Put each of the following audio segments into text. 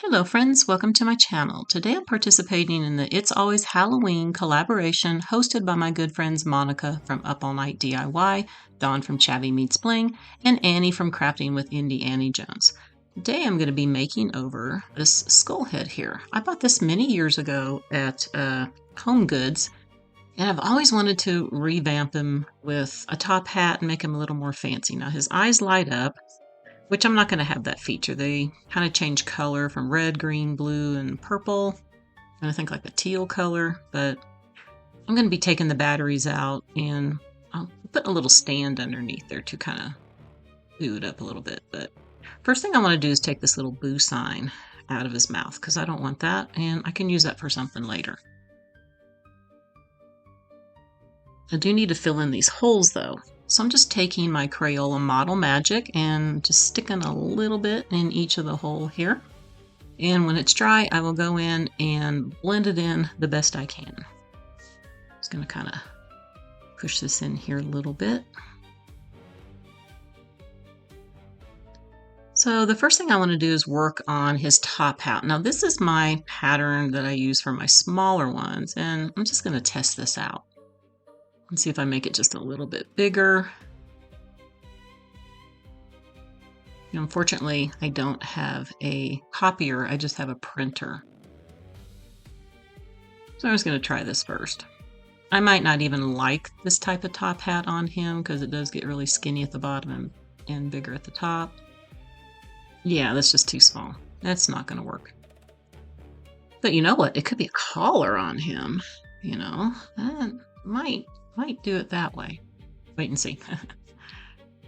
Hello friends, welcome to my channel. Today I'm participating in the It's Always Halloween collaboration hosted by my good friends Monica from Up All Night DIY, Dawn from Chavvy Meets Bling, and Annie from Crafting with Indie Annie Jones. Today I'm going to be making over this skull head here. I bought this many years ago at Home Goods, and I've always wanted to revamp him with a top hat and make him a little more fancy. Now his eyes light up, which I'm not going to have that feature. They kind of change color from red, green, blue, and purple, and I think like a teal color, but I'm going to be taking the batteries out and I'll put a little stand underneath there to kind of boo it up a little bit. But first thing I want to do is take this little boo sign out of his mouth because I don't want that, and I can use that for something later. I do need to fill in these holes though. So I'm just taking my Crayola Model Magic and just sticking a little bit in each of the hole here. And when it's dry, I will go in and blend it in the best I can. Just going to kind of push this in here a little bit. So the first thing I want to do is work on his top hat. Now this is my pattern that I use for my smaller ones, and I'm just going to test this out. Let's see if I make it just a little bit bigger. Unfortunately, I don't have a copier, I just have a printer. So I'm just going to try this first. I might not even like this type of top hat on him because it does get really skinny at the bottom and bigger at the top. Yeah, that's just too small. That's not going to work. But you know what? It could be a collar on him. You know, that might do it that way. Wait and see.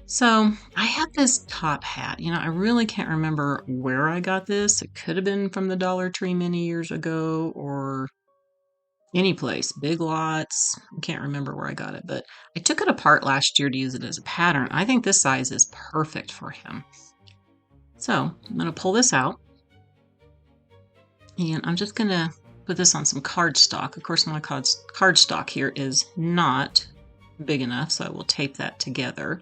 So I have this top hat. You know, I really can't remember where I got this. It could have been from the Dollar Tree many years ago or any place, Big Lots. I can't remember where I got it, but I took it apart last year to use it as a pattern. I think this size is perfect for him. So I'm going to pull this out, and I'm just going to put this on some cardstock. Of course, my cardstock here is not big enough, so I will tape that together.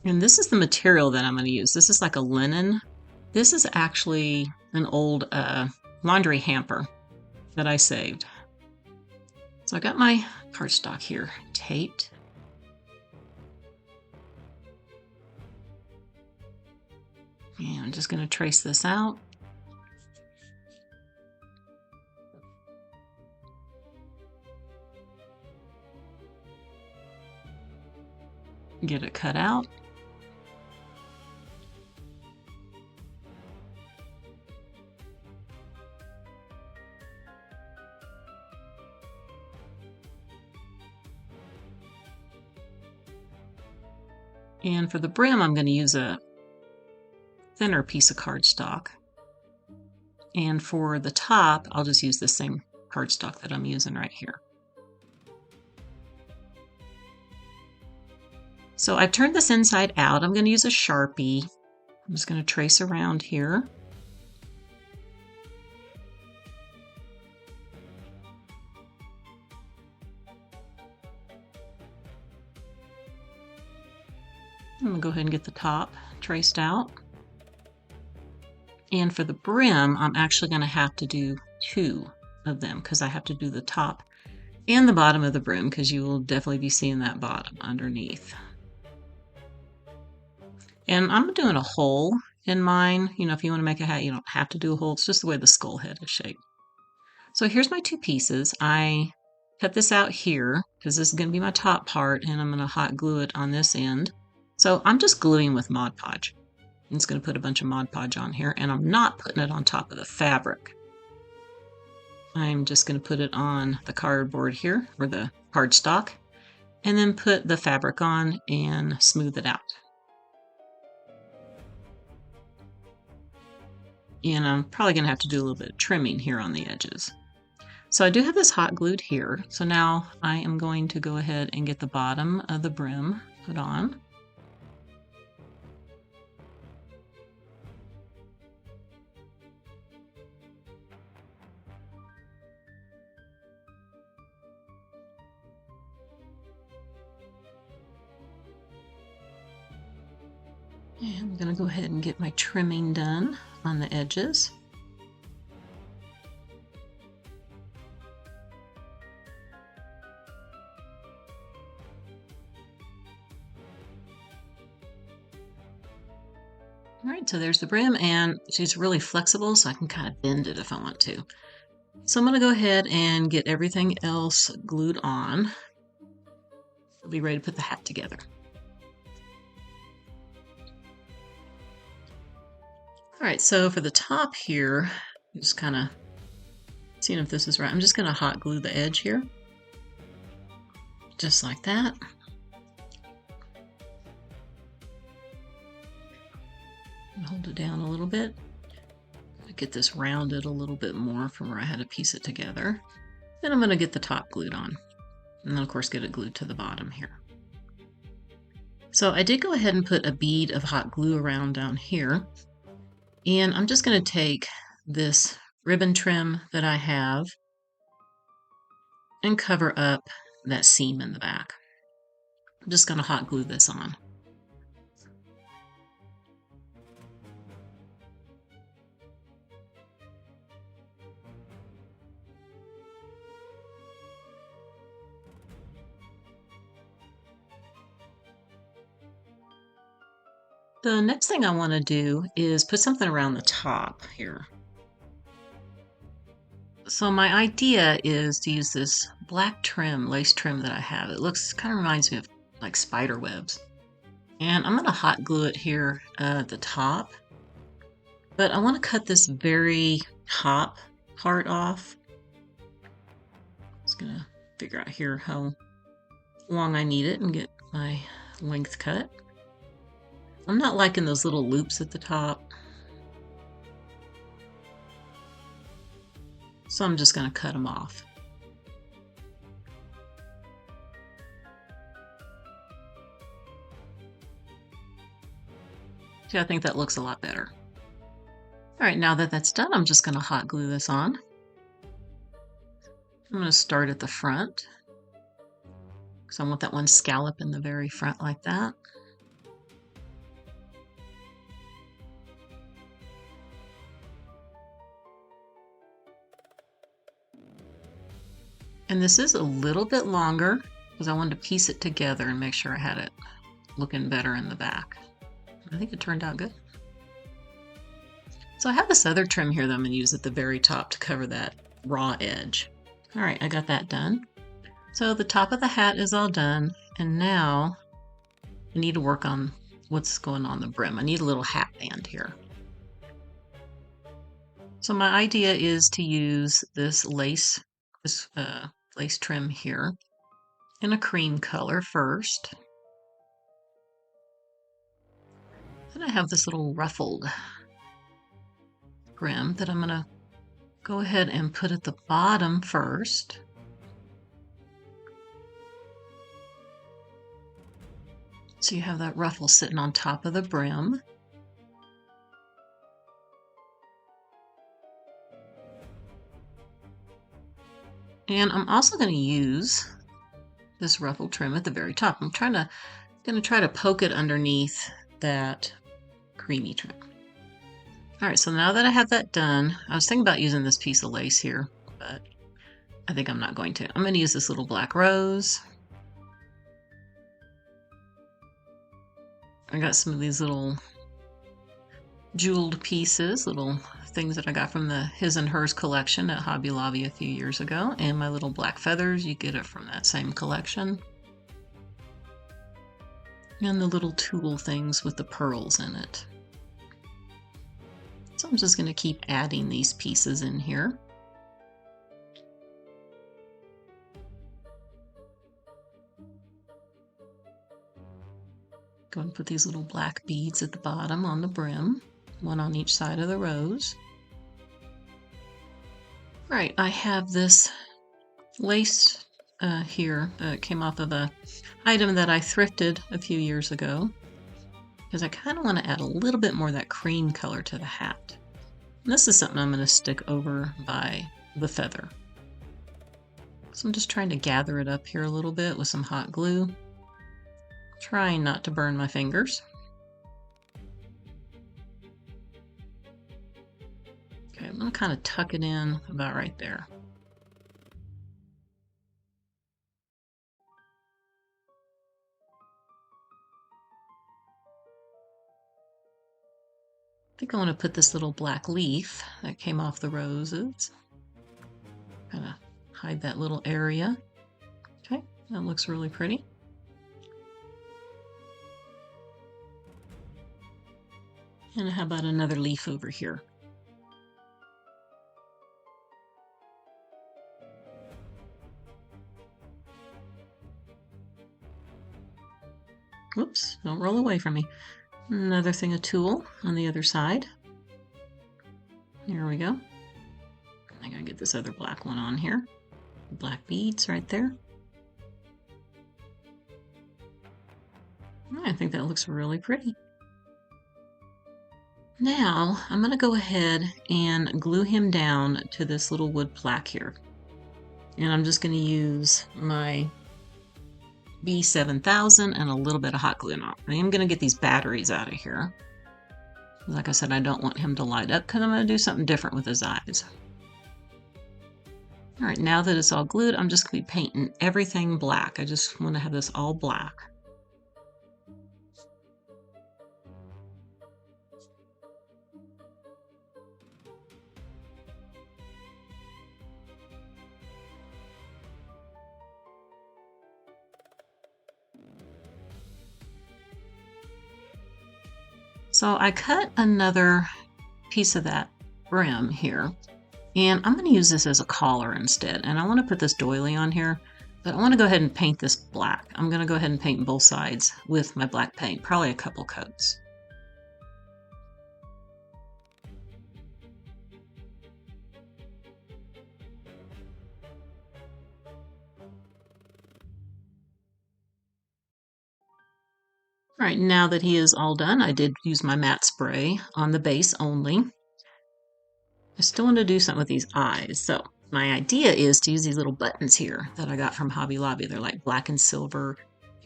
And this is the material that I'm going to use. This is like a linen. This is actually an old laundry hamper that I saved. So I got my cardstock here taped. And I'm just going to trace this out. Get it cut out. And for the brim, I'm going to use a thinner piece of cardstock. And for the top, I'll just use the same cardstock that I'm using right here. So I've turned this inside out. I'm going to use a Sharpie. I'm just going to trace around here. I'm going to go ahead and get the top traced out. And for the brim, I'm actually going to have to do two of them because I have to do the top and the bottom of the brim because you will definitely be seeing that bottom underneath. And I'm doing a hole in mine. You know, if you want to make a hat, you don't have to do a hole. It's just the way the skull head is shaped. So here's my two pieces. I cut this out here because this is going to be my top part, and I'm going to hot glue it on this end. So I'm just gluing with Mod Podge. I'm just going to put a bunch of Mod Podge on here, and I'm not putting it on top of the fabric. I'm just going to put it on the cardboard here, or the cardstock, and then put the fabric on and smooth it out. And I'm probably going to have to do a little bit of trimming here on the edges. So I do have this hot glued here. So now I am going to go ahead and get the bottom of the brim put on. And I'm going to go ahead and get my trimming done on the edges. All right, so there's the brim, and she's really flexible, so I can kind of bend it if I want to. So I'm going to go ahead and get everything else glued on. I'll be ready to put the hat together. All right, so for the top here, I'm just kind of seeing if this is right. I'm just going to hot glue the edge here, just like that. Hold it down a little bit. Get this rounded a little bit more from where I had to piece it together. Then I'm going to get the top glued on. And then of course get it glued to the bottom here. So I did go ahead and put a bead of hot glue around down here. And I'm just going to take this ribbon trim that I have and cover up that seam in the back. I'm just going to hot glue this on. The next thing I want to do is put something around the top here. So my idea is to use this black trim, lace trim that I have. It kind of reminds me of like spider webs. And I'm going to hot glue it here at the top. But I want to cut this very top part off. Just going to figure out here how long I need it and get my length cut. I'm not liking those little loops at the top. So I'm just going to cut them off. See, I think that looks a lot better. All right, now that that's done, I'm just going to hot glue this on. I'm going to start at the front because I want that one scallop in the very front like that. And this is a little bit longer because I wanted to piece it together and make sure I had it looking better in the back. I think it turned out good. So I have this other trim here that I'm going to use at the very top to cover that raw edge. All right, I got that done. So the top of the hat is all done, and now I need to work on what's going on the brim. I need a little hat band here. So my idea is to use this lace trim here in a cream color first. Then I have this little ruffled brim that I'm going to go ahead and put at the bottom first. So you have that ruffle sitting on top of the brim. And I'm also going to use this ruffle trim at the very top. I'm going to try to poke it underneath that creamy trim. All right, so now that I have that done, I was thinking about using this piece of lace here, but I think I'm not going to. I'm going to use this little black rose. I got some of these little jeweled pieces, little things that I got from the His and Hers collection at Hobby Lobby a few years ago, and my little black feathers, you get it from that same collection. And the little tulle things with the pearls in it. So I'm just going to keep adding these pieces in here. Go and put these little black beads at the bottom on the brim, one on each side of the rose. All right, I have this lace here that came off of an item that I thrifted a few years ago because I kind of want to add a little bit more of that cream color to the hat. And this is something I'm going to stick over by the feather. So I'm just trying to gather it up here a little bit with some hot glue. Trying not to burn my fingers. kind of tuck it in about right there. I think I want to put this little black leaf that came off the roses. Kind of hide that little area. Okay, that looks really pretty. And how about another leaf over here? Whoops, don't roll away from me. Another thing of tulle on the other side. Here we go. I gotta get this other black one on here. Black beads right there. I think that looks really pretty. Now I'm going to go ahead and glue him down to this little wood plaque here. And I'm just going to use my B7000 and a little bit of hot glue. Now, I am going to get these batteries out of here. Like I said, I don't want him to light up because I'm going to do something different with his eyes. All right, now that it's all glued, I'm just going to be painting everything black. I just want to have this all black. So I cut another piece of that brim here, and I'm going to use this as a collar instead. And I want to put this doily on here, but I want to go ahead and paint this black. I'm going to go ahead and paint both sides with my black paint, probably a couple coats. All right, now that he is all done, I did use my matte spray on the base only. I still want to do something with these eyes. So my idea is to use these little buttons here that I got from Hobby Lobby. They're like black and silver,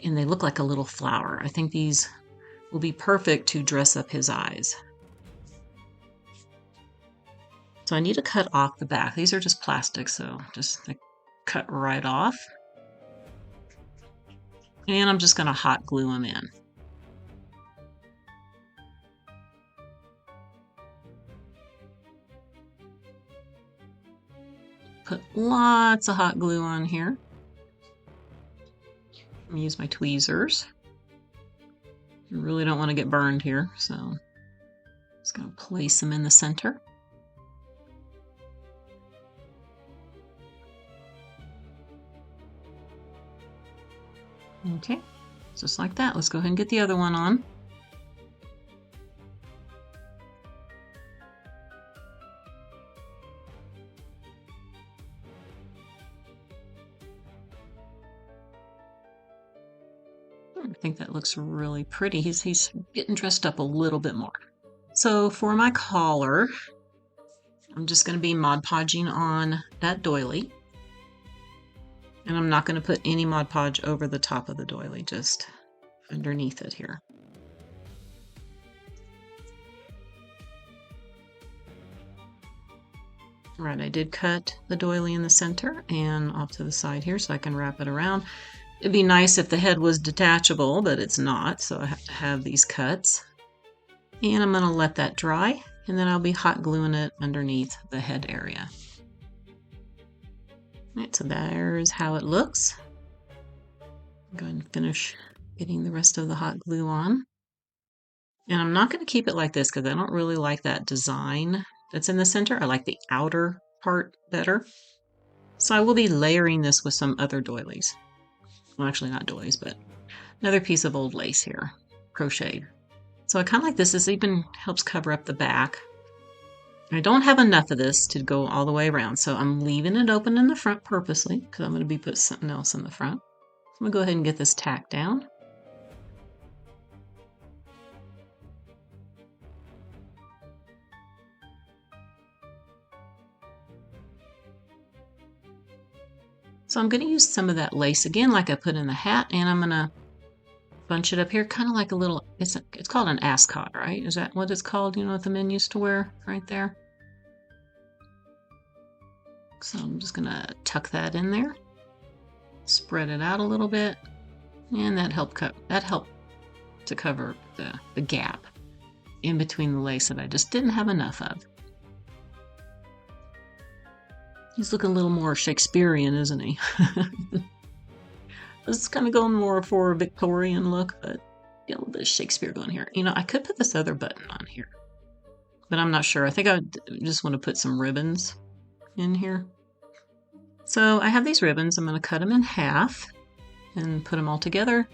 and they look like a little flower. I think these will be perfect to dress up his eyes. So I need to cut off the back. These are just plastic, so just like, cut right off. And I'm just going to hot glue them in. Put lots of hot glue on here. I'm going to use my tweezers. You really don't want to get burned here, so I'm just going to place them in the center. Okay, just like that. Let's go ahead and get the other one on. I think that looks really pretty. He's getting dressed up a little bit more. So for my collar, I'm just going to be Mod Podging on that doily. And I'm not going to put any Mod Podge over the top of the doily, just underneath it here. All right, I did cut the doily in the center and off to the side here so I can wrap it around. It'd be nice if the head was detachable, but it's not, so I have to have these cuts. And I'm going to let that dry, and then I'll be hot gluing it underneath the head area. All right, so there's how it looks. Go ahead and finish getting the rest of the hot glue on. And I'm not going to keep it like this because I don't really like that design that's in the center. I like the outer part better. So I will be layering this with some other doilies. Well, actually not doilies, but another piece of old lace here, crocheted. So I kind of like this. This even helps cover up the back. I don't have enough of this to go all the way around, so I'm leaving it open in the front purposely because I'm going to be putting something else in the front. I'm going to go ahead and get this tacked down. So I'm going to use some of that lace again like I put in the hat, and I'm going to bunch it up here kind of like a little, it's called an ascot, right? Is that what it's called? You know what the men used to wear right there? So I'm just gonna tuck that in there, spread it out a little bit, and that helped to cover the gap in between the lace that I just didn't have enough of. He's looking a little more Shakespearean, isn't he? It's kind of going more for a Victorian look, but get a little bit of Shakespeare going here. You know, I could put this other button on here, but I'm not sure. I think I just want to put some ribbons in here. So I have these ribbons. I'm going to cut them in half and put them all together.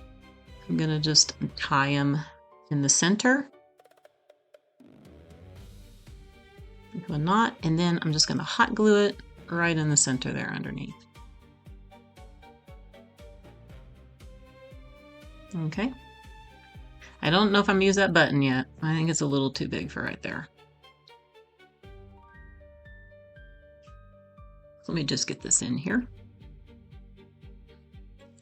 I'm going to just tie them in the center into a knot, and then I'm just going to hot glue it right in the center there underneath. Okay. I don't know if I'm going to use that button yet. I think it's a little too big for right there. Let me just get this in here.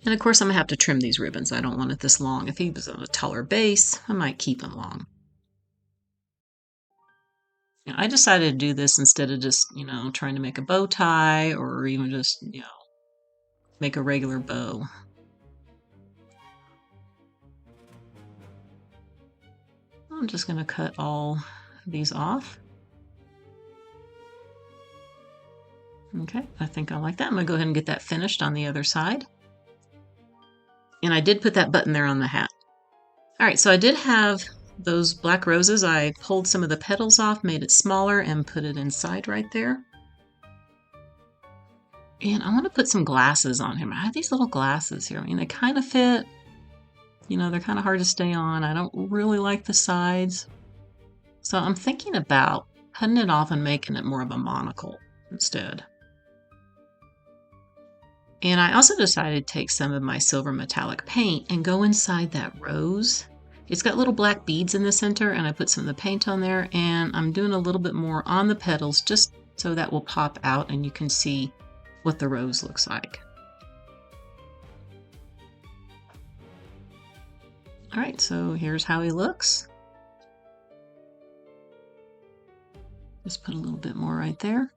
And of course I'm going to have to trim these ribbons. I don't want it this long. If he was on a taller base, I might keep him long. Now, I decided to do this instead of just, trying to make a bow tie or even just, make a regular bow. I'm just going to cut all these off. Okay, I think I like that. I'm going to go ahead and get that finished on the other side. And I did put that button there on the hat. All right, so I did have those black roses. I pulled some of the petals off, made it smaller, and put it inside right there. And I want to put some glasses on him. I have these little glasses here. I mean, they kind of fit. They're kind of hard to stay on. I don't really like the sides. So I'm thinking about cutting it off and making it more of a monocle instead. And I also decided to take some of my silver metallic paint and go inside that rose. It's got little black beads in the center, and I put some of the paint on there, and I'm doing a little bit more on the petals just so that will pop out and you can see what the rose looks like. All right, so here's how he looks. Just put a little bit more right there.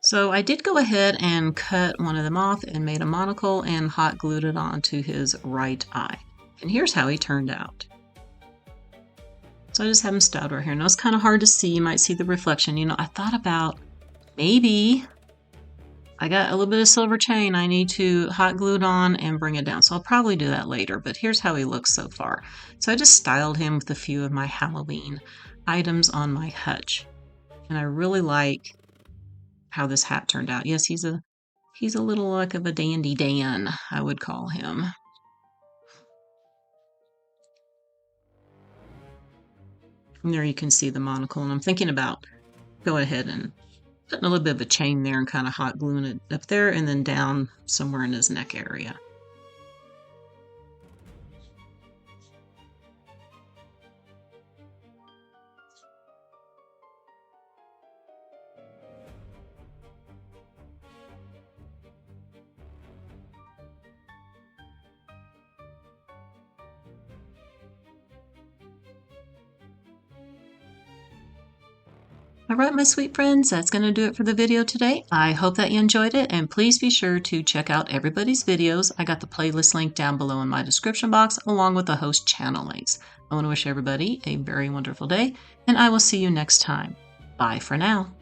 So I did go ahead and cut one of them off and made a monocle and hot glued it onto his right eye. And here's how he turned out. So I just have him styled right here. Now it's kind of hard to see. You might see the reflection. I thought about maybe I got a little bit of silver chain. I need to hot glue it on and bring it down. So I'll probably do that later, but here's how he looks so far. So I just styled him with a few of my Halloween items on my hutch. And I really like how this hat turned out. Yes, he's a little like of a dandy Dan, I would call him. And there you can see the monocle, and I'm thinking about going ahead and putting a little bit of a chain there and kind of hot gluing it up there and then down somewhere in his neck area. All right, my sweet friends, that's going to do it for the video today. I hope that you enjoyed it, and please be sure to check out everybody's videos. I got the playlist link down below in my description box, along with the host channel links. I want to wish everybody a very wonderful day, and I will see you next time. Bye for now.